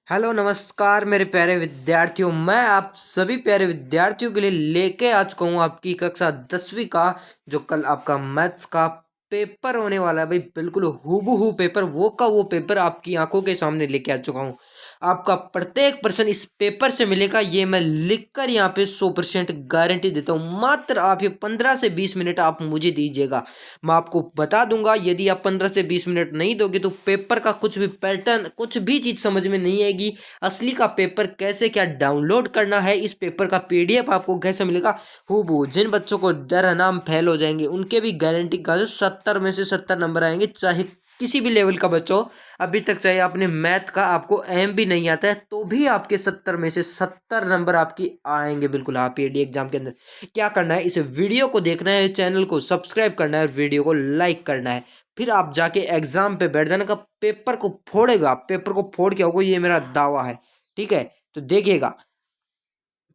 Hello नमस्कार मेरे प्यारे विद्यार्थियों। मैं आप सभी प्यारे विद्यार्थियों के लिए लेके आ चुका हूँ आपकी कक्षा 10वीं का जो कल आपका मैथ्स का पेपर होने वाला है। भाई बिल्कुल हूबहू पेपर वो पेपर आपकी आंखों के सामने लेके आ चुका हूँ। आपका प्रत्येक प्रश्न इस पेपर से मिलेगा, ये मैं लिखकर यहाँ पे 100% गारंटी देता हूँ। मात्र आप ये 15 से 20 मिनट आप मुझे दीजिएगा, मैं आपको बता दूंगा। यदि आप 15 से 20 मिनट नहीं दोगे तो पेपर का कुछ भी पैटर्न, कुछ भी चीज समझ में नहीं आएगी। असली का पेपर कैसे क्या डाउनलोड करना है, इस पेपर का पीडीएफ आपको कैसे मिलेगा हूबहू। जिन बच्चों को डर नाम फेल हो जाएंगे उनके भी गारंटी का 70 में से 70 नंबर आएंगे, चाहे किसी भी लेवल का बच्चा हो। अभी तक चाहे आपने मैथ का आपको एम भी नहीं आता है तो भी आपके 70 में से 70 नंबर आपकी आएंगे बिल्कुल। हाँ, पीडी एग्जाम के अंदर क्या करना है, इस वीडियो को देखना है, चैनल को सब्सक्राइब करना है, वीडियो को लाइक करना है, फिर आप जाके एग्जाम पे बैठ जाने का। पेपर को फोड़ेगा, पेपर को फोड़ के आओगे, ये मेरा दावा है। ठीक है, तो देखिएगा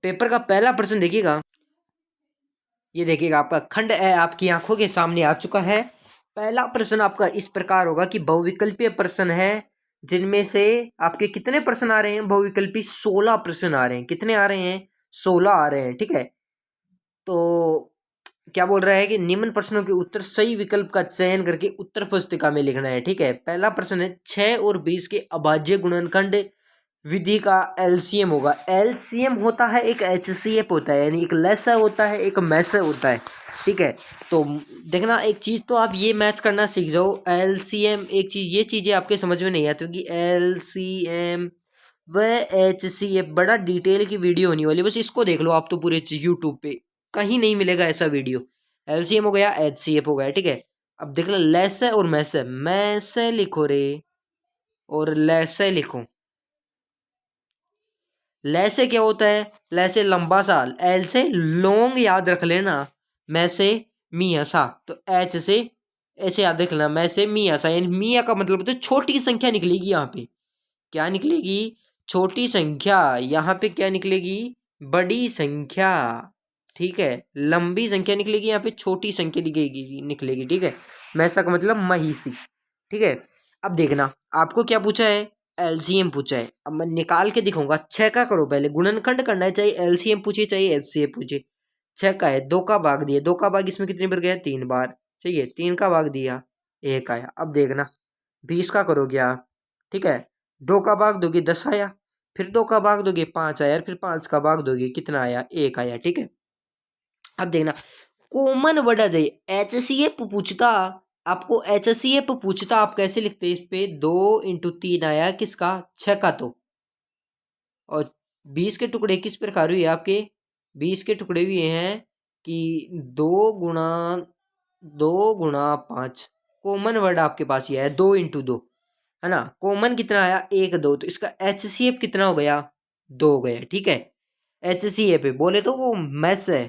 पेपर का पहला प्रश्न देखिएगा। ये देखिएगा आपका खंड ए आपकी आंखों के सामने आ चुका है। पहला प्रश्न आपका इस प्रकार होगा कि बहुविकल्पीय प्रश्न है, जिनमें से आपके कितने प्रश्न आ रहे हैं, बहुविकल्पी 16 प्रश्न आ रहे हैं। कितने आ रहे हैं? 16 आ रहे हैं। ठीक है, तो क्या बोल रहा है कि निम्न प्रश्नों के उत्तर सही विकल्प का चयन करके उत्तर पुस्तिका में लिखना है। ठीक है, पहला प्रश्न है 6 और 20 के अभाज्य गुणनखंड विधि का एलसीएम होगा। एलसीएम होता है एक एचसीएफ होता है, यानी एक लेसा होता है एक मैसा होता है। ठीक है, तो देखना एक चीज तो आप ये मैच करना सीख जाओ। एलसीएम एक चीज, ये चीजें आपके समझ में नहीं आती क्योंकि एलसीएम व एचसीएफ बड़ा डिटेल की वीडियो होने वाली है। बस इसको देख लो आप तो पूरे यूट्यूब पे कहीं नहीं मिलेगा ऐसा वीडियो। एलसीएम हो गया, एचसीएफ हो गया। ठीक है, अब देख लो लेसे और मैसे, मैसे लिखो रे और लेसे लिखो। ले से क्या होता है? ले से लंबा सा, एल से लॉन्ग याद रख लेना, मैं से मियाँ सा, तो एच से ऐसे याद रख लेना, मैं से मियाँ सा, यानी मियाँ का मतलब होता है छोटी संख्या निकलेगी यहाँ पे। क्या निकलेगी? छोटी संख्या। यहाँ पे क्या निकलेगी? बड़ी संख्या। ठीक है, लंबी संख्या निकलेगी, यहाँ पे छोटी संख्या निकलेगी निकलेगी। ठीक है, मैसा का मतलब महिसी। ठीक है, अब देखना आपको क्या पूछा है, एलसीएम पूछा है। अब मैं निकाल के दिखाऊंगा। 6 का करो, पहले गुणनखंड करना है, चाहे एलसीएम पूछे चाहे एचसीएफ पूछे। 6 का है, 2 का भाग दिया, 2 का भाग इसमें कितनी बार गया? 3 बार। चाहिए 3 का भाग दिया, 1 आया। अब देखना 20 का करोगे आप। ठीक है, 2 का भाग दोगे 10 आया, फिर 2 का भाग दोगे 5 आया, फिर 5 का भाग दोगे कितना आया? 1 आया। ठीक है, अब देखना कॉमन वर्ड आ जाइए। एचसीएफ पूछता, आपको एचसीएफ पूछता, आप कैसे लिखते हैं? इस पे 2 × 3 आया किसका? 6 का। तो और 20 के टुकड़े किस प्रकार हुए आपके? 20 के टुकड़े हुए हैं कि 2 × 5। कॉमन वर्ड आपके पास ये है 2 × 2, है ना। कॉमन कितना आया? 1 2, तो इसका एचसीएफ कितना हो गया? 2 हो गया। ठीक है, एचसीएफ बोले तो वो मैस है,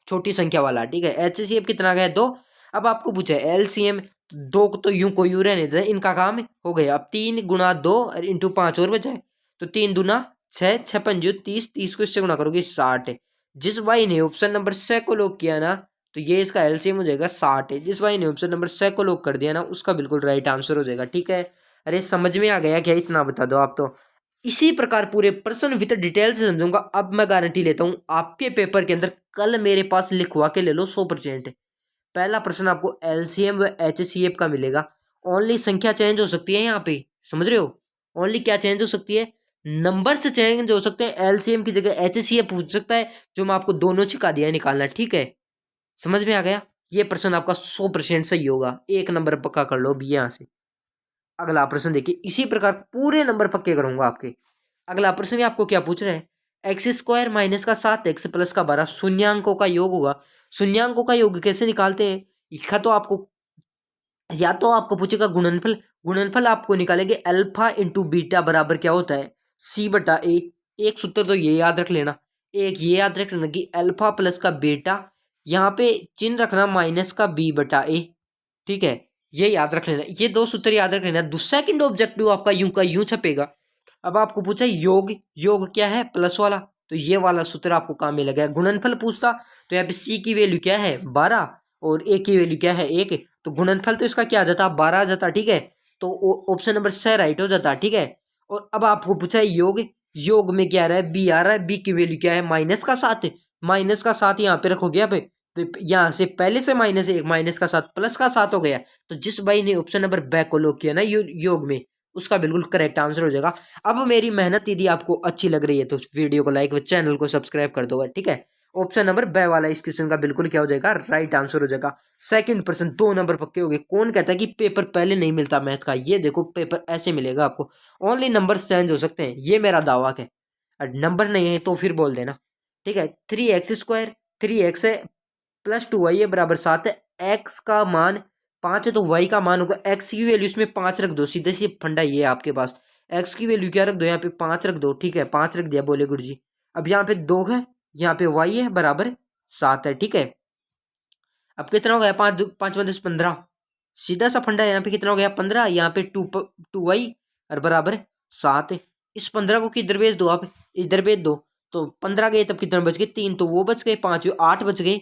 छोटी संख्या वाला। ठीक है, एचसीएफ कितना गया? 2। अब आपको पूछा है एलसीएम, 2 तो यूं को यूं रहने देते, इनका काम हो गया। अब 3 × 2 और इंटू 5 और बचाए, तो 3 दूना 6, 6 पंजू 30, 30 को इससे गुणा करोगे 60। जिस भाई ने ऑप्शन नंबर 6 को लॉक किया ना, तो ये इसका एलसीएम हो जाएगा 60 है। जिस भाई ने ऑप्शन नंबर 6 को लॉक कर दिया ना, उसका बिल्कुल राइट आंसर हो जाएगा। ठीक है, अरे समझ में आ गया क्या? इतना बता दो आप तो। इसी प्रकार पूरे प्रश्न विद डिटेल से समझूंगा। अब मैं गारंटी लेता हूं आपके पेपर के अंदर कल मेरे पास लिखवा के ले लो 100%। पहला प्रश्न आपको एलसीएम व एचसीएफ का मिलेगा। ओनली संख्या चेंज हो सकती है यहाँ पे, समझ रहे हो? ओनली क्या चेंज हो सकती है? नंबर से चेंज हो सकते हैं। एलसीएम की जगह एचसीएफ पूछ सकता है, जो मैं आपको दोनों छिका दिया है निकालना। ठीक है, समझ में आ गया? ये प्रश्न आपका 100% सही होगा। 1 नंबर पक्का कर लो अभी यहाँ से। अगला प्रश्न देखिए, इसी प्रकार पूरे नंबर पक्के करूंगा आपके। अगला प्रश्न आपको क्या पूछ रहे हैं? x² माइनस का 7x प्लस का 12 शून्यांकों का योग होगा। शून्यांकों का योग कैसे निकालते हैं? लिखा तो आपको, या तो आपको पूछेगा गुणनफल। गुणनफल आपको निकालेंगे अल्फा इंटू बीटा बराबर क्या होता है? C/A। एक सूत्र तो ये याद रख लेना, एक ये याद रख लेना कि अल्फा प्लस का बीटा, यहाँ पे चिन्ह रखना माइनस का B/A। ठीक है, ये याद रख लेना, ये 2 सूत्र याद रख लेना। दूसरा सेकंड ऑब्जेक्टिव आपका यूं का यूं छपेगा। अब आपको पूछा योग, योग क्या है? प्लस वाला, तो ये वाला सूत्र आपको काम में लगा है। गुणनफल पूछता तो यहाँ पे C की वैल्यू क्या है? 12 और A की वैल्यू क्या है? 1, तो गुणनफल तो इसका क्या आ जाता? 12 आ जाता। ठीक है, तो ऑप्शन नंबर 6 राइट हो जाता। ठीक है, और अब आपको पूछा है योग, योग में क्या आ रहा है, बी आ रहा है, बी की वैल्यू क्या है, -7 है। -7 यहाँ पे रखोगे आप, तो यहाँ से पहले से -1 -7 +7 हो गया। तो जिस भाई ने ऑप्शन नंबर ब को लॉक किया ना योग में, उसका बिल्कुल करेक्ट आंसर हो जाएगा। अब मेरी मेहनत यदि आपको अच्छी लग रही है तो वीडियो को लाइक व चैनल को सब्सक्राइब कर दो, ठीक है। ऑप्शन नंबर ब वाला इस क्वेश्चन का बिल्कुल क्या हो जाएगा, राइट आंसर हो जाएगा। सेकंड पर्सन 2 नंबर पक्के हो गए। कौन कहता है कि पेपर पहले नहीं मिलता मैथ का, ये देखो पेपर ऐसे मिलेगा आपको, ओनली नंबर चेंज हो सकते हैं, ये मेरा दावा है। और नंबर नहीं है तो फिर बोल देना, ठीक है। 3x², 3x है +2y है बराबर 7 है। एक्स का मान 5 है तो वाई का मान होगा, एक्स की वैल्यू इसमें 5 रख दो, सीधे से फंडा ये है आपके पास। एक्स की वैल्यू क्या रख दो, यहाँ पे 5 रख दो, ठीक है। 5 रख दिया, बोले गुरु जी। अब यहाँ पे 2 है, यहाँ पे वाई है बराबर 7 है, ठीक है। अब कितना हो गया, 5 5 10 15, सीधा सा फंडा है। यहाँ पे कितना हो गया, 15, यहाँ पे 2y और बराबर 7 है। इस 15 को किधर भेज दो आप, इधर भेज दो। तो 15 गए तब कितने बच गए, 3, तो वो बच गए 5, 8 बच गए।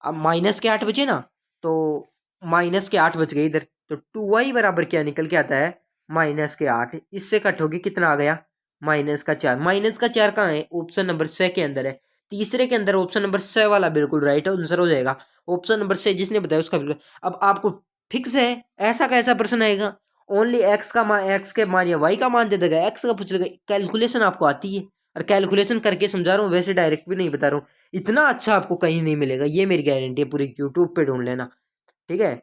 अब माइनस के 8 बचे ना, तो माइनस के 8 बच गए इधर। तो 2y बराबर क्या निकल के आता है, -8। इससे कट होगी, कितना आ गया, -4। -4 कहाँ है, ऑप्शन नंबर 6 के अंदर है। तीसरे के अंदर ऑप्शन नंबर 6 वाला बिल्कुल राइट आंसर हो जाएगा। ऑप्शन नंबर 6 जिसने बताया उसका बिल्कुल। अब आपको फिक्स है, ऐसा कैसा प्रश्न आएगा, ओनली एक्स का मान, एक्स के मान या वाई का मान दे देगा, एक्स का पूछ लेगा। कैलकुलेशन आपको आती है, और कैलकुलेशन करके समझा रहा हूँ, वैसे डायरेक्ट भी नहीं बता रहा हूँ। इतना अच्छा आपको कहीं नहीं मिलेगा, ये मेरी गारंटी है, पूरी यूट्यूब पे ढूंढ लेना, ठीक है।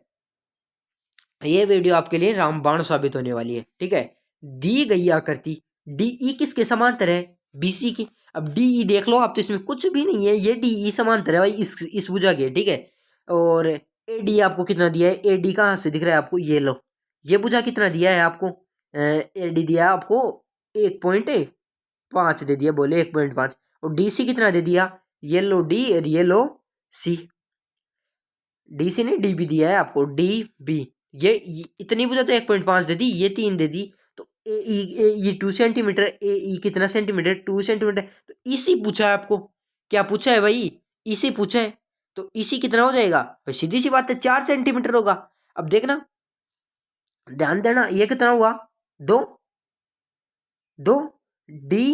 ये वीडियो आपके लिए रामबाण साबित होने वाली है, ठीक है। दी गई आकृति डीई किसके समांतर है, बीसी की। अब डीई देख लो आप, तो इसमें कुछ भी नहीं है, ये डीई समांतर है भाई इस भुजा के, ठीक है। और एडी आपको कितना दिया है, एडी कहाँ से दिख रहा है आपको, ये लो, ये भुजा कितना दिया है आपको, एडी दिया है आपको 1.5 दे दिया, बोले 1.5। और डीसी कितना दे दिया, ये लो डी और ये लो सी। डीसी ने डी भी दिया है आपको, डी बी। ये इतनी बुझा तो 1.5 दे दी, ये 3 दे दी। तो ये 2 सेंटीमीटर, ए ई कितना सेंटीमीटर, 2 सेंटीमीटर। तो इसी पूछा है आपको, क्या पूछा है भाई, इसी पूछा है। तो इसी कितना हो जाएगा भाई, सीधी सी बात है 4 सेंटीमीटर होगा। अब देखना, ध्यान देना, ये कितना हुआ, 2, 2 D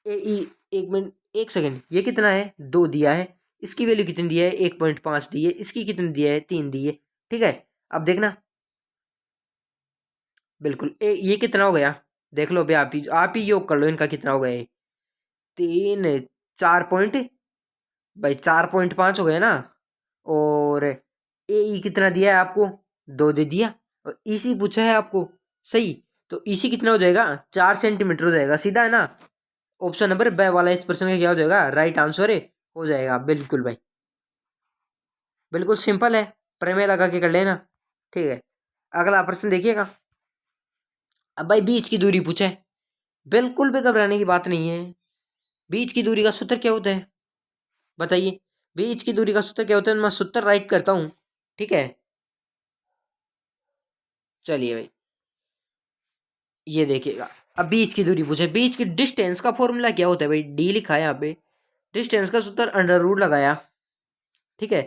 A E. 1 minute, 1 second, ये कितना है, 2 दिया है। इसकी वैल्यू कितनी दी है, 1.5 दी है। इसकी कितनी दिया है, 3 दी है, ठीक है। अब देखना, बिल्कुल ये कितना हो गया, देख लो भाई, आप ही योग कर लो, इनका कितना हो गया ये, 3, 4 पॉइंट, भाई 4.5 हो गया ना। और ए कितना दिया है आपको, 2 दे दिया। और इसी पूछा है आपको, सही। तो इसी कितना हो जाएगा, 4 सेंटीमीटर हो जाएगा, सीधा है ना। ऑप्शन नंबर ब वाला इस प्रश्न का क्या हो जाएगा, राइट आंसर है, हो जाएगा बिल्कुल भाई, बिल्कुल सिंपल है, प्रमेय लगा के कर लेना, ठीक है। अगला प्रश्न देखिएगा। अब भाई बीच की दूरी पूछा है, बिल्कुल भी घबराने की बात नहीं है। बीच की दूरी का सूत्र क्या होता है, बताइए। बीच की दूरी का सूत्र क्या होता है, मैं सूत्र राइट करता हूं, ठीक है। चलिए भाई, ये देखिएगा। अब बीच की दूरी पूछे, बीच की डिस्टेंस का फॉर्मूला क्या होता है भाई, डी लिखा है यहाँ पे। डिस्टेंस का सूत्र अंडर रूट लगाया, ठीक है।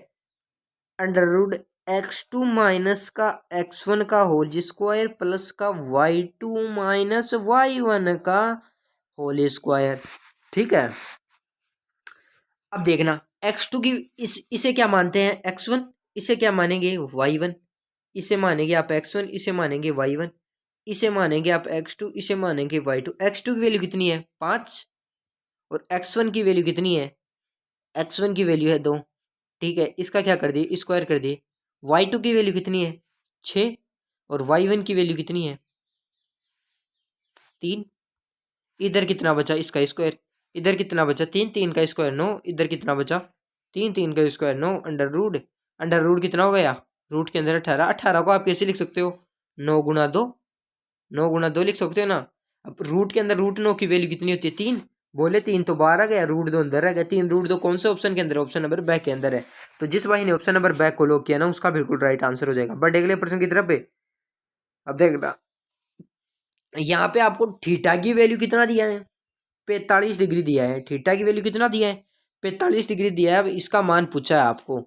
अंडर रूट x2 माइनस का x1 का होल स्क्वायर प्लस का y2 माइनस y1 का होल स्क्वायर, ठीक है। अब देखना, x2 की इसे क्या मानते हैं, x1, इसे क्या मानेंगे, y1, इसे मानेंगे आप x1, इसे मानेंगे y1, इसे मानेंगे आप x2, इसे मानेंगे y2। x2 की वैल्यू कितनी है, 5, और x1 की वैल्यू कितनी है, x1 की वैल्यू है 2, ठीक है। इसका क्या कर दिए, स्क्वायर कर दिए। y2 की वैल्यू कितनी है, 6, और y1 की वैल्यू कितनी है, 3। इधर कितना बचा, इसका स्क्वायर। इधर कितना बचा, 3, 3 का स्क्वायर 9। इधर कितना बचा, 3, 3 का स्क्वायर 9। अंडर रूट कितना हो गया, रूट के अंदर 18। 18 को आप कैसे लिख सकते हो, 9 गुणा 2, 9 गुणा 2 लिख सकते हो ना। अब रूट के अंदर रूट 9 की वैल्यू कितनी होती है, 3, बोले 3 तो बाहर आ गया, रूट 2 अंदर आ गया। 3 रूट 2 कौन से ऑप्शन के अंदर है, ऑप्शन नंबर बैक के अंदर है। तो जिस भाई ने ऑप्शन नंबर बैक को लॉक किया ना, उसका बिल्कुल राइट आंसर हो जाएगा। बट अगले प्रश्न की तरफ है। अब देखना, यहाँ पे आपको थीटा की वैल्यू कितना दिया है, 45 डिग्री दिया है। थीटा की वैल्यू कितना दिया है, 45 डिग्री दिया है। अब इसका मान पूछा है आपको,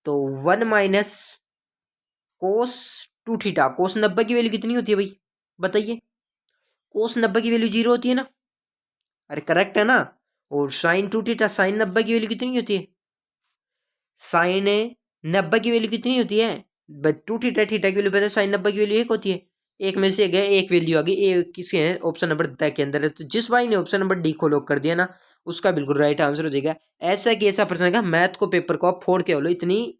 तो 1 माइनस कोस 2 थीटा। कोस 90 की वैल्यू कितनी होती है भाई, बताइए। कोस 90 की वैल्यू 0 होती है ना। अरे करेक्ट है ना। और साइन 2 थीटा, साइन 90 की वैल्यू कितनी होती है? साइन 90 की वैल्यू कितनी होती है? 2 थीटा, थीटा की वैल्यू पता है, साइन 90 की वैल्यू एक होती है। एक में से गए, एक वैल्यू आ गई, ए किसके है? ऑप्शन नंबर द के अंदर है। तो जिस भाई ने ऑप्शन नंबर डी को लॉक कर दिया ना, उसका बिल्कुल राइट आंसर हो जाएगा। ऐसा कि ऐसा प्रश्न है, मैथ को पेपर को आप फोड़ के बोलो, इतनी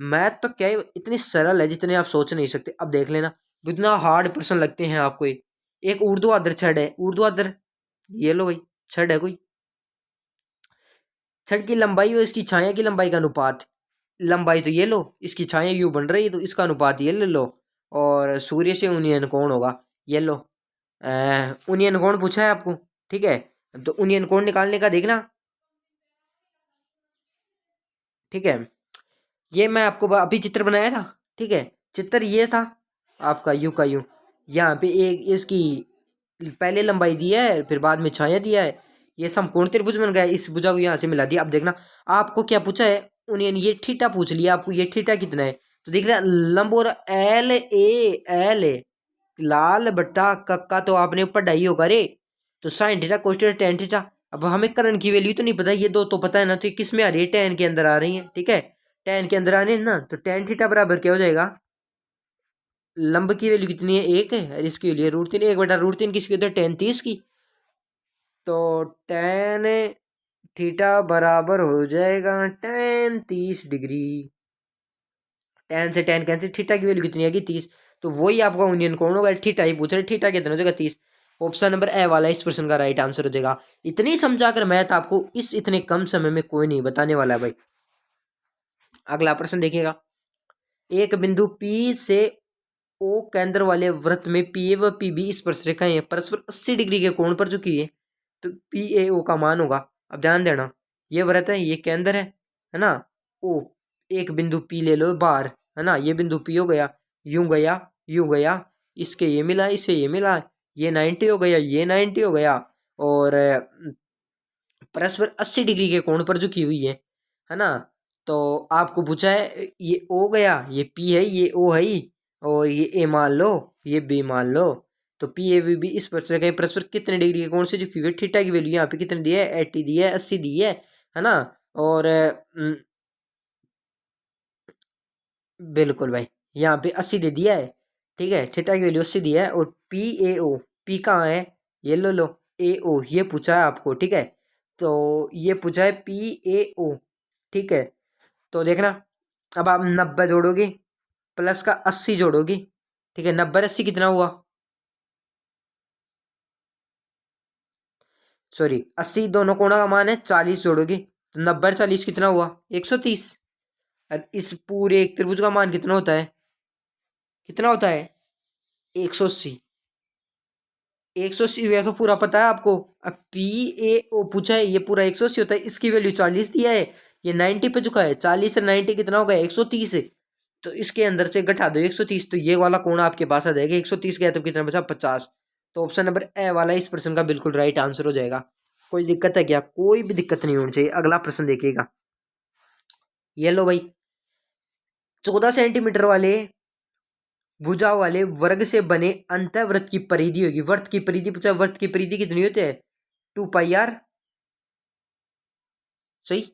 मैथ तो क्या है, इतनी सरल है जितने आप सोच नहीं सकते। अब देख लेना कितना हार्ड प्रश्न लगते हैं आपको ये। एक उर्दू आदर छड़ है, उर्दू आदर, ये लो भाई, छड़ है कोई। छड़ की लंबाई और इसकी छाया की लंबाई का अनुपात, लंबाई तो ये लो, इसकी छाया यू बन रही है तो इसका अनुपात ये ले लो। और सूर्य से उन्नयन कौन होगा, ये लो। उन्नयन कौन पूछा है आपको, ठीक है। तो उन्नयन कौन निकालने का देखना, ठीक है। ये मैं आपको अभी चित्र बनाया था, ठीक है। चित्र ये था आपका यू का यू, यहाँ पे एक इसकी पहले लंबाई दी है, फिर बाद में छाया दिया है। ये समकोण त्रिभुज बन गया, इस भुजा को यहाँ से मिला दिया। अब देखना आपको क्या पूछा है, उन्हें ये थीटा पूछ लिया आपको, ये थीटा कितना है। तो देख रहे लंब और एल ए लाल बट्टा कक्का तो आपने पढ़ाई होगा रे। तो sine theta cos theta tan theta. अब हमें करण की वैल्यू तो नहीं पता, ये दो तो पता है ना, तो किस में आ रही है, टेन के अंदर आ रही है, ठीक है। टेन के अंदर आने ना, तो टेन थीटा बराबर क्या हो जाएगा, लंब की वैल्यू कितनी है, एक है, और इसकी वैल्यू √3, 1/√3 किसकी होती है, टेन 30 की। तो टेन थीटा बराबर हो जाएगा टेन 30 डिग्री। टेन से टेन कैंसिल, थीटा की वैल्यू कितनी आएगी, 30। तो वही आपका यूनियन कौन होगा, थीटा ही पूछ रहे, थीटा कितना हो जाएगा, 30। ऑप्शन नंबर ए वाला इस प्रश्न का राइट आंसर हो जाएगा। इतनी समझाकर मैथ आपको इस इतने कम समय में कोई नहीं बताने वाला है भाई। अगला प्रश्न देखिएगा, एक बिंदु P से O केंद्र वाले वृत्त में PA व PB स्पर्श रेखाएं हैं, परस्पर 80 डिग्री के कोण पर झुकी है। तो PAO का मान होगा। अब ध्यान देना, ये वृत्त है, ये केंद्र है ना। O एक बिंदु P ले लो बाहर, है ना, ये बिंदु P हो गया, यूं गया, यूं गया, इसके ये मिला, इससे ये मिला, ये 90 हो गया, ये 90 हो गया। और परस्पर 80 डिग्री के कोण पर झुकी हुई है ना। तो आपको पूछा है, ये ओ गया, ये पी है, ये ओ है ही, और ये ए मान लो, ये बी मान लो। तो पी ए बी बी इस परस्पर कितने डिग्री के कोण से झुकी हुई है, थीटा की वैल्यू यहाँ पे कितनी दी है, 80 दी है, 80 दी है ना। और बिल्कुल भाई, यहाँ पे 80 दे दिया है, ठीक है। थीटा की वैल्यू 80 दी है। और पी ए ओ, पी कहाँ है, ये लो ए ओ, ये पूछा है आपको, ठीक है। तो ये पूछा है पी ए ओ, ठीक है। तो देखना, अब आप 90 जोड़ोगे प्लस का 80 जोड़ोगे, ठीक है। 90 80 कितना हुआ, सॉरी 80 दोनों कोणों का मान है, 40 जोड़ोगे तो 90 40 कितना हुआ, 130। और इस पूरे एक त्रिभुज का मान कितना होता है, कितना होता है, 180। 180 यह तो पूरा पता है आपको। अब पी ए ओ पूछा है, ये पूरा 180 होता है, इसकी वैल्यू 40 दिया है, ये 90 पे चुका है, 40 से 90 कितना होगा, 130। तो इसके अंदर से घटा दो 130, तो ये वाला कोण आपके पास आ जाएगा, 130 गया तो कितना बचा, 50। तो ऑप्शन नंबर ए वाला इस प्रश्न का बिल्कुल राइट आंसर हो जाएगा। कोई दिक्कत है क्या, कोई भी दिक्कत नहीं होनी चाहिए। अगला प्रश्न देखिएगा, ये लो भाई, 14 सेंटीमीटर वाले भुजा वाले वर्ग से बने अंतःवृत्त की परिधि होगी, वर्त की परिधि पूछा, वर्त की परिधि कितनी होती है, 2πr, सही।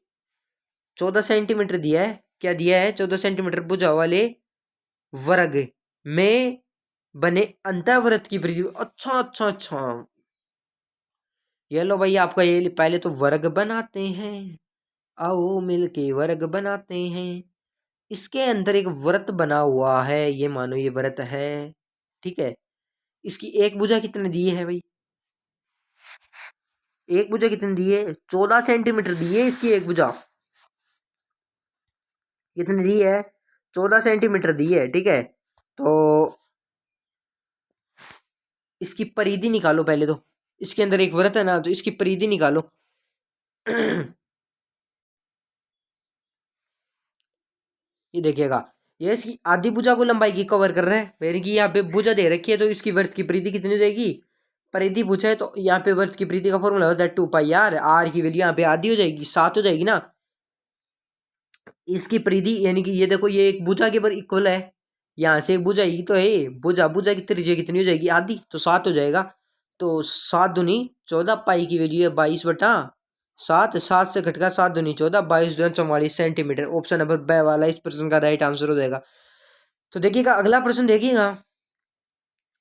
14 सेंटीमीटर दिया है, क्या दिया है, 14 सेंटीमीटर भुजा वाले वर्ग में बने अंतःवृत्त की परिधि। अच्छा अच्छा अच्छा, ये लो भाई आपका, ये पहले तो वर्ग बनाते हैं, आओ मिलके वर्ग बनाते हैं। इसके अंदर एक वृत्त बना हुआ है, ये मानो ये वृत्त है, ठीक है। इसकी एक भुजा कितनी दी है भाई, एक भुजा कितनी दी है, 14 सेंटीमीटर दी है इसकी एक भुजा, कितनी दी है, 14 सेंटीमीटर दी है, ठीक है। तो इसकी परिधि निकालो पहले तो, इसके अंदर एक वृत्त है ना, तो इसकी परिधि निकालो। ये देखिएगा, ये इसकी आधी भुजा को लंबाई की कवर कर रहा है, यानी कि यहाँ पे भुजा दे रखी है, तो इसकी वृत्त की परिधि कितनी हो जाएगी, परिधि पूछा है तो यहाँ पे वृत्त की परिधि का फॉर्मूला होता है 2πr, आर की वैल्यू यहाँ पे आधी हो जाएगी, 7 हो जाएगी ना। इसकी परिधि यानी कि ये देखो, ये एक भुजा के पर इक्वल है, यहाँ से एक भुजा ही तो है, भुजा भुजा की त्रिज्या कितनी हो जाएगी, आधी, तो 7 हो जाएगा। तो 7 दूनी 14 पाई की वैल्यू है 22/7। 7 से घटका 7 दूनी 14, 22 दूनी 44 सेंटीमीटर। ऑप्शन नंबर ब वाला इस प्रश्न का राइट आंसर हो जाएगा। तो देखिएगा अगला प्रश्न देखिएगा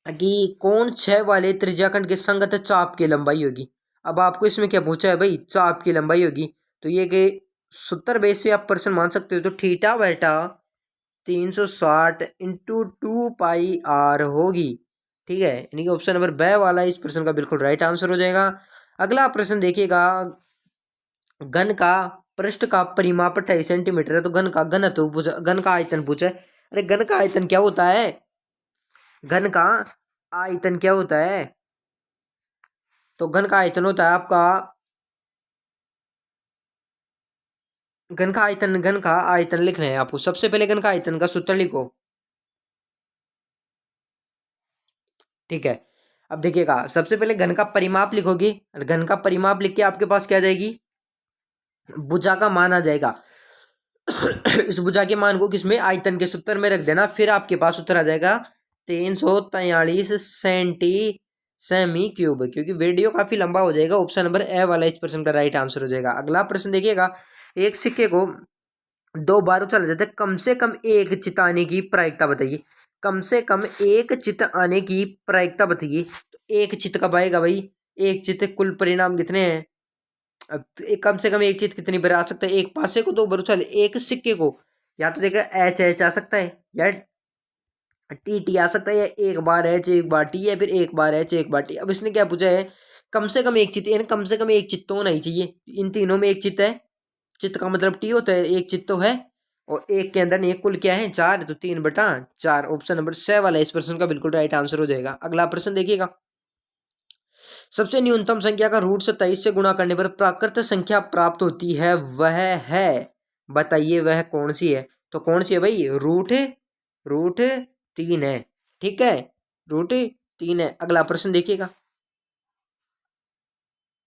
कि कौन 6 वाले त्रिज्याखंड के संगत चाप की लंबाई होगी। अब आपको इसमें क्या पूछा है भाई, चाप की लंबाई होगी। तो ये कि सूत्र बेस से आप प्रश्न मान सकते हो। तो थीटा बेटा 360 इंटू 2 पाई r होगी। ठीक है, यानी कि ऑप्शन नंबर ब वाला इस प्रश्न का बिल्कुल राइट आंसर हो जाएगा। अगला प्रश्न देखिएगा, घन का पृष्ठ का परिमाप 28 सेंटीमीटर है। तो घन का घनत्व पूछा, घन का आयतन पूछा है। अरे घन का आयतन क्या होता है, घन का आयतन क्या होता है। तो घन का आयतन होता है आपका, घन का आयतन लिखना है आपको। सबसे पहले घन का आयतन का सूत्र लिखो। ठीक है, अब देखिएगा सबसे पहले घन का परिमाप लिखोगे। घन का परिमाप लिख के आपके पास क्या आ जाएगी, भुजा का मान आ जाएगा। इस भुजा के मान को किसमें, आयतन के सूत्र में रख देना। फिर आपके पास उत्तर आ जाएगा 343 सेमी क्यूब। क्योंकि वीडियो काफी लंबा हो जाएगा, ऑप्शन नंबर ए वाला इस प्रश्न का राइट आंसर हो जाएगा। अगला प्रश्न देखिएगा, एक सिक्के को 2 बार उछाला जाता है, कम से कम एक चित आने की प्रायिकता बताइए। कम से कम एक चित आने की प्रायिकता बताइए। तो एक चित कब आएगा भाई, एक चित कुल परिणाम कितने हैं। अब तो एक कम से कम एक चित कितनी बार आ सकता है, एक पासे को 2 बार उछाले, एक सिक्के को या तो देखा एच एच आ सकता है, या टी टी आ सकता है, या एक बार एच एक बार टी, या फिर एक बार एच एक बार टी। अब इसने क्या पूछा है, कम से कम एक चित, यानी कम से कम एक चित तो होना ही चाहिए। इन तीनों में एक चित है, चित्त का मतलब टी होता है, एक चित्त तो है। और एक के अंदर एक कुल क्या है, 4, तो 3/4। ऑप्शन नंबर स वाला इस प्रश्न का बिल्कुल राइट आंसर हो जाएगा। अगला प्रश्न देखिएगा, सबसे न्यूनतम संख्या का रूट 27 से गुणा करने पर प्राकृत संख्या प्राप्त होती है, वह है, बताइए वह कौन सी है। तो कौन सी है भाई, रूट 3 है। ठीक है, रूट 3 है। अगला प्रश्न देखिएगा,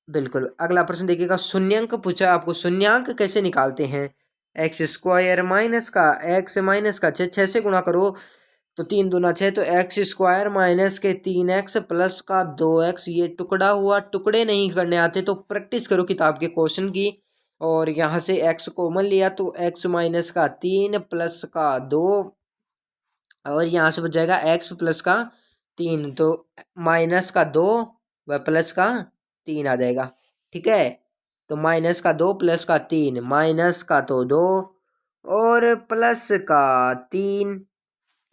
बिल्कुल अगला प्रश्न देखिएगा, शून्यंक पूछा आपको, शून्यंक कैसे निकालते हैं। एक्स स्क्वायर माइनस का एक्स माइनस का 6 से गुणा करो, तो 3 दूना 6, तो एक्स स्क्वायर माइनस के 3x प्लस का 2x। ये टुकड़ा हुआ, टुकड़े नहीं करने आते तो प्रैक्टिस करो किताब के क्वेश्चन की। और यहाँ से x कॉमन लिया तो x माइनस का 3 प्लस का 2, और यहाँ से बच जाएगा x प्लस का 3, तो माइनस का 2 व प्लस का 3 आ जाएगा। ठीक है, तो माइनस का 2 प्लस का 3, माइनस का तो 2 और प्लस का 3।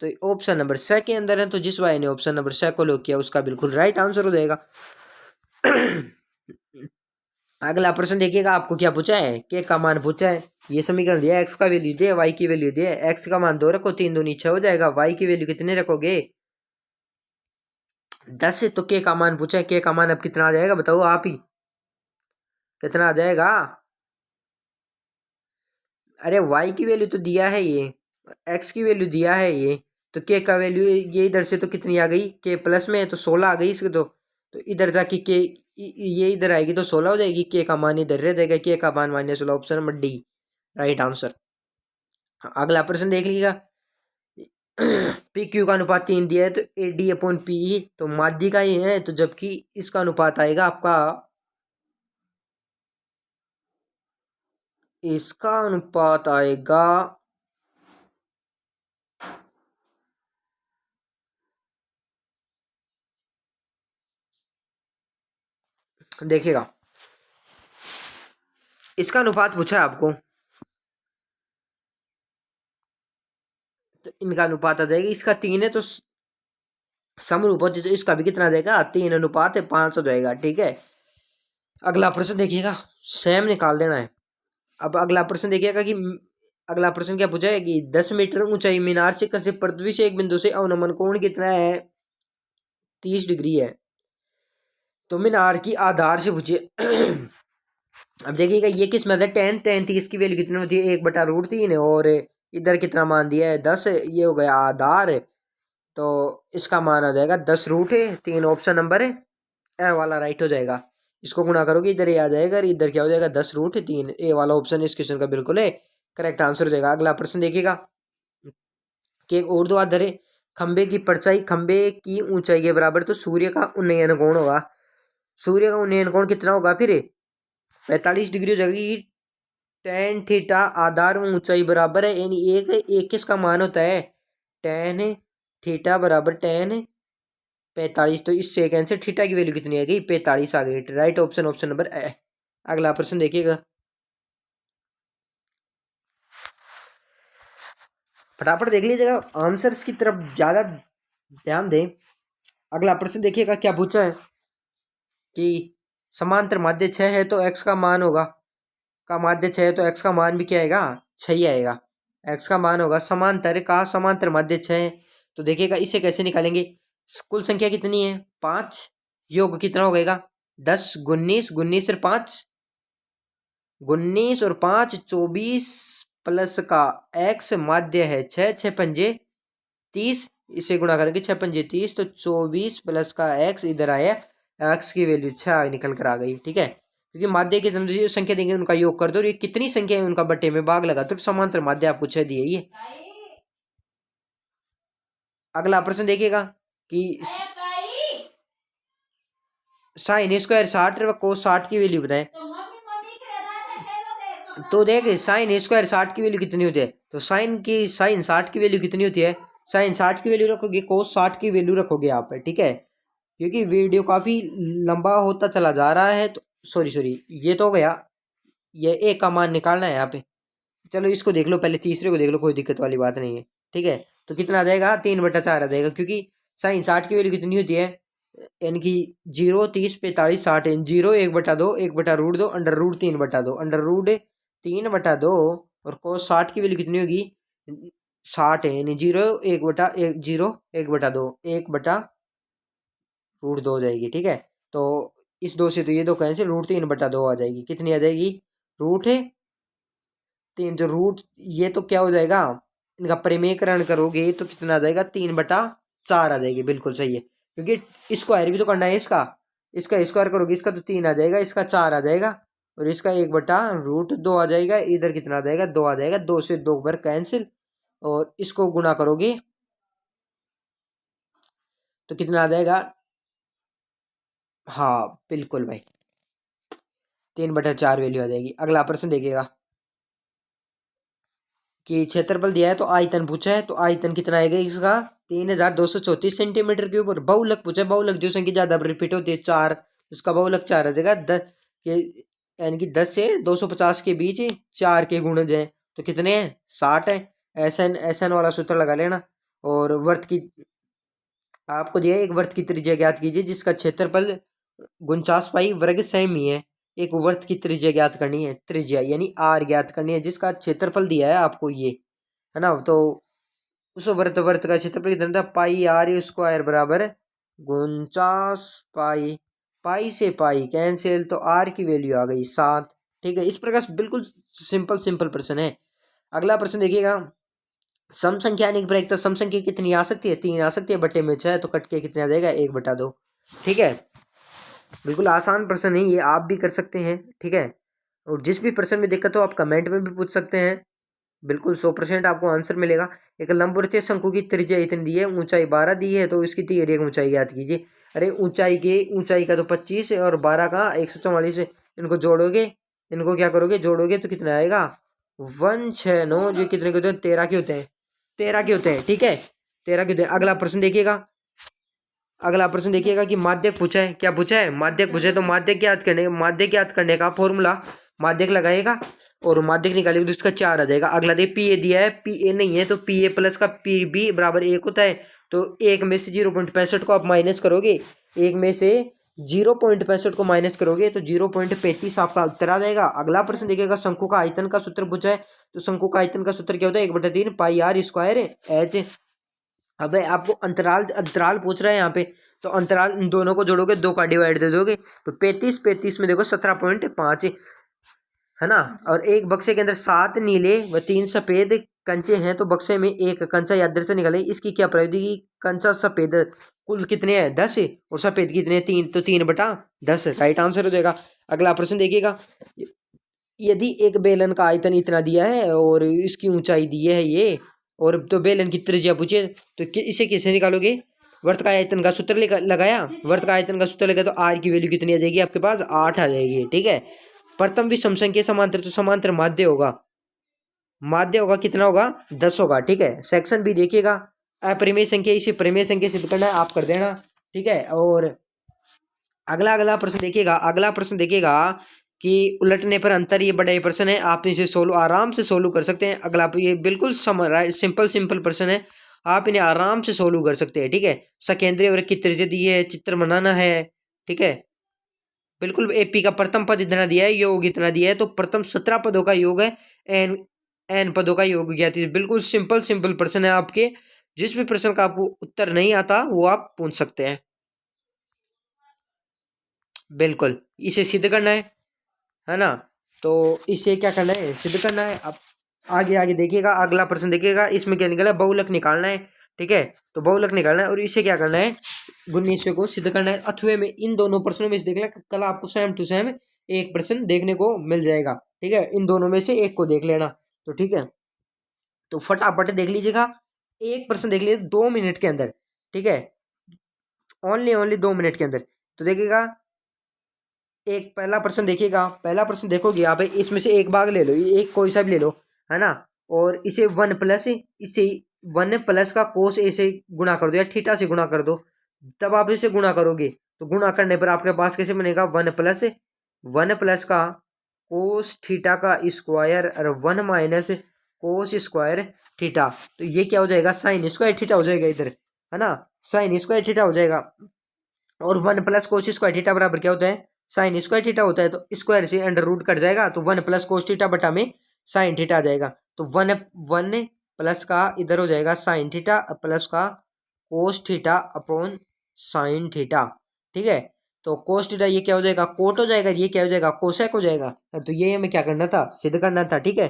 तो ऑप्शन नंबर स के अंदर है, तो जिस भाई ने ऑप्शन नंबर स को लॉक किया उसका बिल्कुल राइट आंसर हो जाएगा। अगला प्रश्न देखिएगा, आपको क्या पूछा है, के का मान पूछा है। ये समीकरण दिया, एक्स का वैल्यू दिया, वाई की वैल्यू दिया। एक्स का मान 2 रखो, 3 दूनी 6 हो जाएगा। वाई की वैल्यू कितने रखोगे, 10। तो के का मान पूछा है, के का मान अब कितना आ जाएगा बताओ आप ही, कितना आ जाएगा। अरे वाई की वैल्यू तो दिया है ये, एक्स की वैल्यू दिया है ये, तो के का वैल्यू ये इधर से तो कितनी आ गई, के प्लस में है तो 16 आ गई इसके। तो इधर जाके के ये इधर आएगी तो 16 हो जाएगी। के का मान इधर रह जाएगा, के का मान -16। Option number D right answer. अगला प्रश्न देख लीजिएगा, पी क्यू का अनुपात 3 दिया है, तो ए डी अपॉन पी, तो माध्य का ही है, तो जबकि इसका अनुपात आएगा आपका, इसका अनुपात आएगा, देखिएगा इसका अनुपात पूछा है आपको, तो इनका अनुपात आ जाएगा, इसका 3 है तो समरूप, तो इसका भी कितना आ जाएगा, 3:5 हो जाएगा। ठीक है, अगला प्रश्न देखिएगा, सेम निकाल देना है। अब अगला प्रश्न देखिएगा कि अगला प्रश्न क्या पूछा है कि 10 मीटर ऊंचाई मीनार शिखर से पृथ्वी से एक बिंदु से अवनमन कोण कितना है, 30 डिग्री है। तो मीनार की आधार से पूछिए। अब देखिएगा ये किस में है, टेन 30 की वैल्यू कितनी होती है, 1/√3 है, और इधर कितना मान दिया है, 10। ये हो गया आधार, तो इसका मान आ जाएगा 10√3। ऑप्शन नंबर है ए वाला राइट हो जाएगा। इसको गुणा करोगे इधर ये आ जाएगा, और इधर क्या हो जाएगा, 10√3। ए वाला ऑप्शन इस क्वेश्चन का बिल्कुल है करेक्ट आंसर हो जाएगा। अगला प्रश्न देखिएगा कि एक ऊर्ध्वाधर खंबे की परछाई खंबे की ऊंचाई के बराबर, तो सूर्य का उन्नयन कोण होगा। सूर्य का उन्नयन कोण कितना होगा फिर? 45 डिग्री हो जाएगी। टेन थीटा आधार ऊंचाई बराबर है, यानी एक किसका मान होता है? टेन थीटा बराबर टेन 45। तो इस सेकेंड से थीटा की वैल्यू कितनी आ गई? 45 आ गई। Right option, option number A. अगला प्रश्न देखिएगा, फटाफट देख लीजिएगा, आंसर्स की तरफ ज्यादा ध्यान दें। अगला प्रश्न देखिएगा क्या पूछा है कि समांतर माध्य 6 है तो x का मान होगा, का माध्य 6 है तो x का मान भी क्या आएगा? 6 ही आएगा। x का मान होगा समांतर का, समांतर माध्य 6 है। तो देखिएगा इसे कैसे निकालेंगे? कुल संख्या कितनी है? 5। योग कितना हो गएगा? 10 19 19 और 5 19 और 5 24 प्लस का x माध्य है 6 6 पंजे 30, इसे गुणा करके 6 पंजे 30, तो 24 प्लस का x इधर आया, x की वैल्यू 6 निकल कर आ गई। ठीक है, क्योंकि माध्य के जो संख्या देंगे उनका योग कर दो, और ये कितनी संख्या है उनका बट्टे में भाग लगा, तो समांतर माध्य आपको 6 दिए ये। अगला प्रश्न देखिएगा कि साइन स्क्वायर 60 व कोस 60 की वैल्यू बताएं। तो देख साइन स्क्वायर 60 की वैल्यू कितनी होती है? तो साइन 60 की वैल्यू कितनी होती है? साइन 60 की वैल्यू रखोगे, कोस 60 की वैल्यू रखोगे यहाँ पे। ठीक है, क्योंकि वीडियो काफी लंबा होता चला जा रहा है, तो सॉरी सॉरी, ये तो हो गया, ये ए का मान निकालना है यहाँ पे। चलो इसको देख लो, पहले तीसरे को देख लो, कोई दिक्कत वाली बात नहीं है। ठीक है, तो कितना आ जाएगा? 3/4 आ जाएगा, क्योंकि साइन 60 की वैल्यू कितनी होती है? यानी कि 0 30 45 60 है। 0 1/2 1/√2 अंडर रूट 3/2 अंडर रूट 3/2, और कोस 60 की वैल्यू कितनी होगी? 60 है, यानी 0 1/1 0 1/2 1/√2 हो जाएगी। ठीक है, तो इस दो से तो ये दो कैंसिल, √3/2 आ जाएगी। कितनी आ जाएगी? रूट 3, जो रूट ये तो क्या हो जाएगा, इनका परिमेयकरण करोगे तो कितना आ जाएगा? 3/4 आ जाएगी। बिल्कुल सही है, क्योंकि स्क्वायर भी तो करना है इसका, इसका स्क्वायर करोगे इसका तो 3 आ जाएगा, इसका 4 आ जाएगा, और इसका 1/√2 आ जाएगा। इधर कितना आ जाएगा? 2 आ जाएगा। 2 से 2 बार कैंसिल, और इसको गुणा करोगे तो कितना आ जाएगा? हाँ बिल्कुल भाई, 3/4 वैल्यू आ जाएगी। अगला प्रश्न देखिएगा कि क्षेत्रफल दिया है तो आयतन पूछा है, तो आयतन कितना आएगा इसका? 3234 सेंटीमीटर के ऊपर। बहुलक पूछा है, बहुलक जो संख्या ज्यादा रिपीट होती है 4, उसका बहुलक 4 आ जाएगा। 10 के, यानी कि 10 से 250 के बीच 4 के गुणज है, तो कितने हैं? 60 है। एस एन वाला सूत्र लगा लेना। और वर्त की आपको दिया है, एक वर्त की त्रिज्या ज्ञात कीजिए जिसका क्षेत्रफल 49 पाई वर्ग सेमी है। एक वर्त की त्रिज्या ज्ञात करनी है, त्रिज्या यानी आर ज्ञात करनी है, जिसका क्षेत्रफल दिया है आपको ये, है ना। तो उस वर्त वर्त का क्षेत्रफल कितना था? पाई आर स्क्वायर बराबर 49 पाई, पाई से पाई कैंसिल, तो आर की वैल्यू आ गई 7। ठीक है, इस प्रकार से बिल्कुल सिंपल सिंपल प्रश्न है। अगला प्रश्न देखिएगा, सम संख्या यानी ब्रेक, तो सम संख्या कितनी आ सकती है? 3 आ सकती है, बटे में 6, तो कट के कितना आ जाएगा? 1/2। ठीक है, बिल्कुल आसान प्रश्न है ये, आप भी कर सकते हैं। ठीक है, और जिस भी प्रश्न में दिक्कत हो आप कमेंट में भी पूछ सकते हैं, बिल्कुल 100% आपको आंसर मिलेगा। एक लंबवृत्तीय शंकु की त्रिज्या इतनी दी है, ऊंचाई 12 दी है, तो इसकी तिर्यक ऊंचाई ज्ञात कीजिए। अरे ऊंचाई का तो 25 है, और 12 का 144 है, इनको जोड़ोगे, इनको क्या करोगे? जोड़ोगे तो कितना आएगा? 169, जो कितने के होते हैं? 13 के होते हैं, 13 के होते हैं। ठीक है, 13 के होते हैं। अगला प्रश्न देखिएगा, अगला प्रश्न देखिएगा कि माध्यक पूछा है। क्या पूछा है? माध्यक पूछा है, तो माध्यक ज्ञात करने का फॉर्मूला, माध्यक लगाएगा और माध्यक निकालेगा तो इसका 4 आ जाएगा। अगला देख, पी ए दिया है, पी ए नहीं है, तो पी ए प्लस का पी बी बराबर 1 होता है। तो 1 में से 0.65 को आप माइनस करोगे, 1 में से 0.65 को माइनस करोगे तो 0.35 आपका उत्तर आ जाएगा। अगला प्रश्न देखिएगा, शंकु का आयतन का सूत्र पूछा है, तो शंकु का आयतन का सूत्र क्या होता है? 1/3 पाई आर स्क्वायर एच। अब आपको अंतराल अंतराल पूछ रहा है यहाँ पे, तो अंतराल इन दोनों को जोड़ोगे, 2 का डिवाइड दे दोगे, तो 35 में देखो 17.5 है ना। और एक बक्से के अंदर 7 नीले व 3 सफेद कंचे हैं, तो बक्से में एक कंचा यादृच्छिक से निकले, इसकी क्या प्रविधि की? कंचा सफेद कुल कितने हैं? 10, और सफेद कितने? 3, तो 3/10 राइट आंसर हो जाएगा। अगला प्रश्न देखिएगा, यदि एक बेलन का आयतन इतना दिया है और इसकी ऊंचाई दी है ये, और तो बेलन की त्रिज्या पूछे तो इसे कैसे निकालोगे? वर्त का आयतन का सूत्र लगाया, वर्त का आयतन का सूत्र लगाया तो आर की वैल्यू कितनी आ जाएगी आपके पास? 8 आ जाएगी। ठीक है, प्रथम विषम संख्या समांतर, तो समांतर माध्य होगा, माध्य होगा कितना होगा? 10 होगा। ठीक है, सेक्शन भी देखिएगा, अपरिमेय संख्या इसे परिमेय संख्या सिद्ध करना है, आप कर देना। ठीक है, और अगला अगला प्रश्न देखिएगा, अगला प्रश्न देखिएगा कि उलटने पर अंतर, ये बड़ा प्रश्न है, आप इसे सोल्व आराम से सोल्व कर सकते हैं। अगला ये बिल्कुल सिंपल प्रश्न है, आप इन्हें आराम से सोल्व कर सकते हैं। ठीक है, सकेंद्रीय वृत्त की त्रिज्या दी है, चित्र बनाना है। ठीक है, बिल्कुल एपी का प्रथम पद इतना दिया है, योग इतना दिया है, तो प्रथम 17 पदों का योग है, एन एन पदों का योग ज्ञात है। बिल्कुल सिंपल प्रश्न है आपके, जिस भी प्रश्न का आपको उत्तर नहीं आता वो आप पूछ सकते हैं। बिल्कुल, इसे सिद्ध करना है ना, तो इसे क्या करना है? सिद्ध करना है। अब आगे आगे देखिएगा, अगला प्रश्न देखिएगा, इसमें क्या निकला? बहुलक निकालना है। ठीक है, तो बहुलक निकालना है और इसे क्या करना है? गुणनीयक को सिद्ध करना है। अथवे में इन दोनों प्रश्नों में से देखना, कल आपको सेम टू सेम एक प्रश्न देखने को मिल जाएगा। ठीक है, इन दोनों में से एक को देख लेना। तो ठीक है, तो फटाफट देख लीजिएगा, एक प्रश्न देख लीजिए 2 मिनट के अंदर। ठीक है, ओनली 2 मिनट के अंदर। तो देखिएगा, एक पहला प्रश्न देखिएगा, पहला प्रश्न देखोगे आप, इसमें से एक भाग ले लो, एक कोई सा भी ले लो, है ना, और इसे 1 का कोस ए से गुणा कर दो या थीटा से गुणा कर दो। तब आप इसे गुणा करोगे तो गुणा करने पर आपके पास कैसे बनेगा? 1 प्लस का कोस थीटा का स्क्वायर और 1 माइनस कोस स्क्वायर थीटा, तो ये क्या हो जाएगा? साइन स्क्वायर थीटा हो जाएगा इधर, है ना, साइन स्क्वायर थीटा हो जाएगा। और 1 प्लस कोस स्क्वायर थीटा बराबर क्या होता है? साइन स्क्वायर थीटा होता है। तो स्क्वायर से अंडर रूट कट जाएगा, तो 1 प्लस कोस थीटा बटा में साइन थीटा आ जाएगा। तो 1 प्लस का इधर हो जाएगा साइन थीटा प्लस का cos theta upon sine theta. ठीक है, तो कोस थीटा ये क्या हो जाएगा? कोट हो जाएगा, ये क्या हो जाएगा? कोसेक हो जाएगा। तो ये हमें क्या करना था? सिद्ध करना था। ठीक है,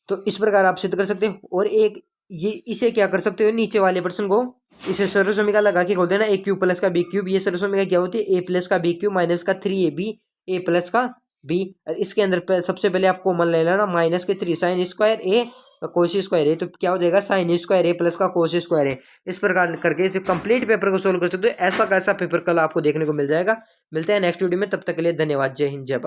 तो इस प्रकार आप सिद्ध कर सकते हो। और एक ये इसे क्या कर सकते हो? नीचे वाले प्रश्न को इसे सर्वसमीका लगा के खोल देना, ए क्यूब प्लस का बी क्यूब। ये सर्वसमीका क्या होती है? ए प्लस का बी क्यूब माइनस का 3ab ए प्लस का बी। और इसके अंदर सबसे पहले आप कॉमन ले लेना, माइनस के 3 साइन स्क्वायर ए कोस स्क्वायर ए, तो क्या हो जाएगा? साइन स्क्वायर ए प्लस का कोस स्क्वायर ए। इस प्रकार करके इसे कंप्लीट पेपर को सोल्व कर सकते हो। ऐसा कैसा पेपर कल आपको देखने को मिल जाएगा। मिलते हैं नेक्स्ट वीडियो में, तब तक के लिए धन्यवाद। जय हिंद, जय भारत।